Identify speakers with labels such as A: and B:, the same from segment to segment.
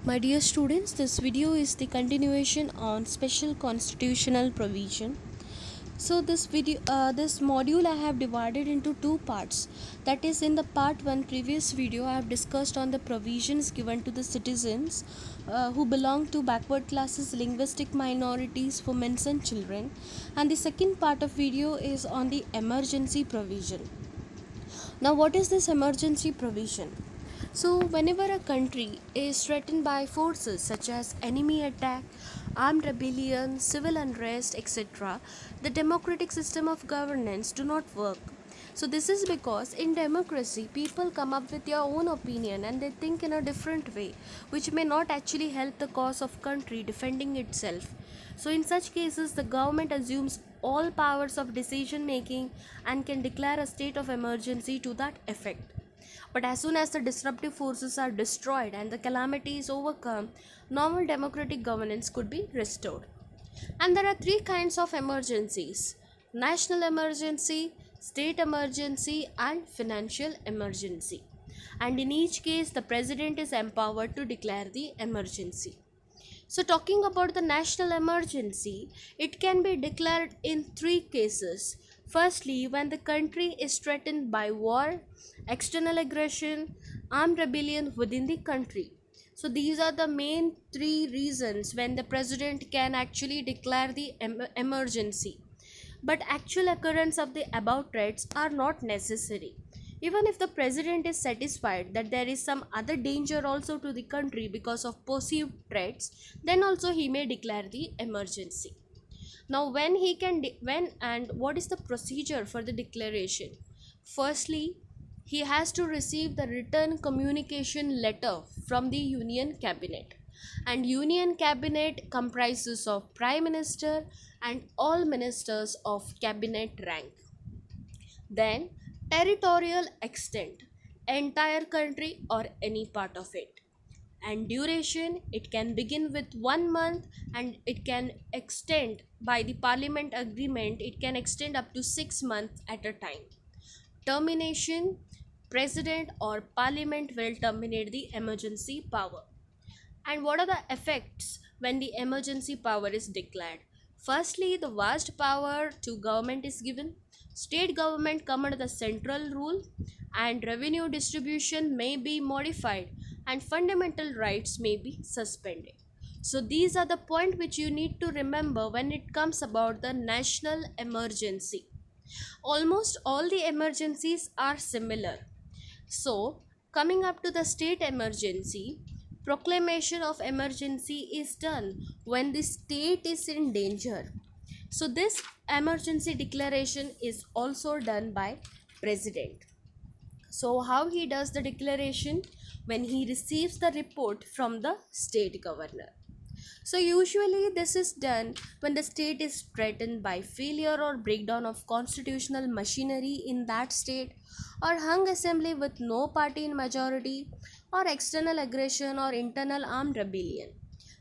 A: My dear students, this video is the continuation on special constitutional provision. So this module I have divided into two parts. That is, in the part 1 previous video I have discussed on the provisions given to the citizens who belong to backward classes, linguistic minorities, women and children. And the second part of video is on the emergency provision. Now, what is this emergency provision? So, whenever a country is threatened by forces such as enemy attack, armed rebellion, civil unrest, etc., the democratic system of governance do not work. So, this is because in democracy, people come up with their own opinion and they think in a different way, which may not actually help the cause of country defending itself. So, in such cases, the government assumes all powers of decision making and can declare a state of emergency to that effect. But as soon as the disruptive forces are destroyed and the calamity is overcome, normal democratic governance could be restored. And there are three kinds of emergencies: national emergency, state emergency, and financial emergency. And in each case, the president is empowered to declare the emergency. So, talking about the national emergency, it can be declared in three cases. Firstly, when the country is threatened by war, external aggression, armed rebellion within the country. So, these are the main three reasons when the president can actually declare the emergency. But actual occurrence of the above threats are not necessary. Even if the president is satisfied that there is some other danger also to the country because of perceived threats, then also he may declare the emergency. Now, when and what is the procedure for the declaration? Firstly, he has to receive the written communication letter from the Union Cabinet. And Union Cabinet comprises of Prime Minister and all ministers of cabinet rank. Then, territorial extent, entire country or any part of it. And duration, it can begin with 1 month and it can extend by the parliament agreement, it can extend up to 6 months at a time. Termination, president or parliament will terminate the emergency power. And what are the effects when the emergency power is declared? Firstly, the vast power to government is given. State government come under the central rule, and revenue distribution may be modified and fundamental rights may be suspended. So these are the point which you need to remember when it comes about the national emergency. Almost all the emergencies are similar. So, coming up to the state emergency, proclamation of emergency is done when the state is in danger. So, this emergency declaration is also done by president. So, how he does the declaration? When he receives the report from the state governor. So usually this is done when the state is threatened by failure or breakdown of constitutional machinery in that state, or hung assembly with no party in majority, or external aggression or internal armed rebellion.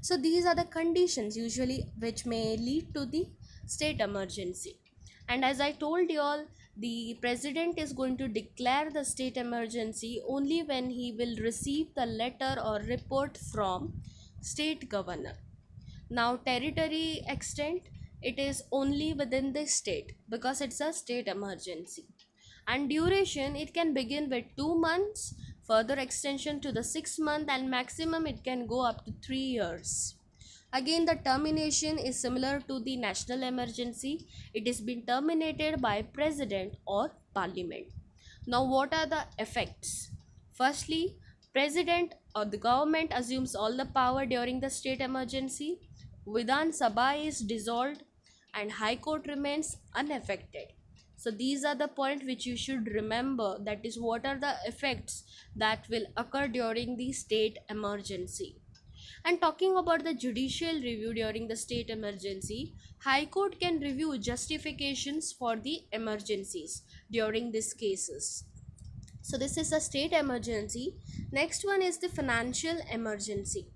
A: So these are the conditions usually which may lead to the state emergency. And as I told you all, the president is going to declare the state emergency only when he will receive the letter or report from state governor. Now, territory extent, it is only within the state because it's a state emergency. And duration, it can begin with 2 months, further extension to the 6 month, and maximum it can go up to 3 years. Again, the termination is similar to the national emergency. It is been terminated by president or parliament. Now, what are the effects? Firstly, president or the government assumes all the power during the state emergency. Vidhan Sabha is dissolved and High Court remains unaffected. So these are the points which you should remember, that is what are the effects that will occur during the state emergency. And talking about the judicial review during the state emergency, High Court can review justifications for the emergencies during these cases. So this is a state emergency. Next one is the financial emergency.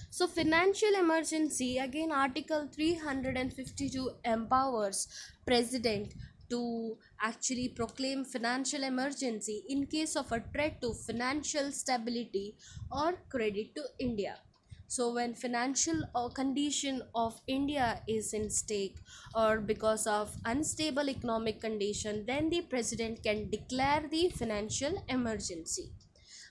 A: So financial emergency, again Article 352 empowers president to actually proclaim financial emergency in case of a threat to financial stability or credit to India. So when financial condition of India is in stake, or because of unstable economic condition, then the president can declare the financial emergency.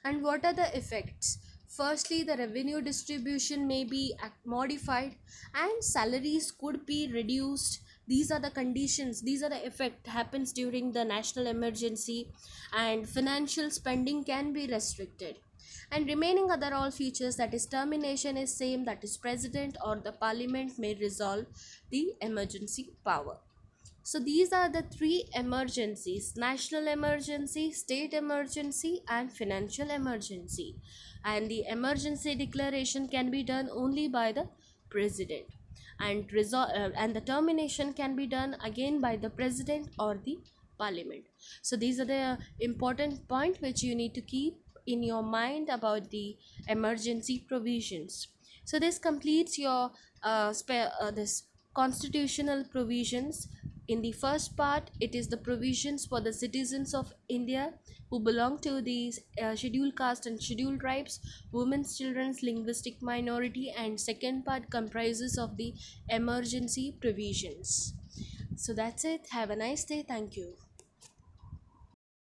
A: And what are the effects? Firstly, the revenue distribution may be modified and salaries could be reduced. These are the conditions, these are the effect happens during the national emergency. And financial spending can be restricted. And remaining other all features, that is termination is same, that is president or the parliament may resolve the emergency power. So these are the three emergencies: national emergency, state emergency, and financial emergency. And the emergency declaration can be done only by the president. And the termination can be done again by the president or the parliament. So these are the important point which you need to keep in your mind about the emergency provisions. So this completes your this constitutional provisions. In the first part, it is the provisions for the citizens of India who belong to the scheduled caste and scheduled tribes, women's, children's, linguistic minority, and second part comprises of the emergency provisions. So that's it. Have a nice day. Thank you.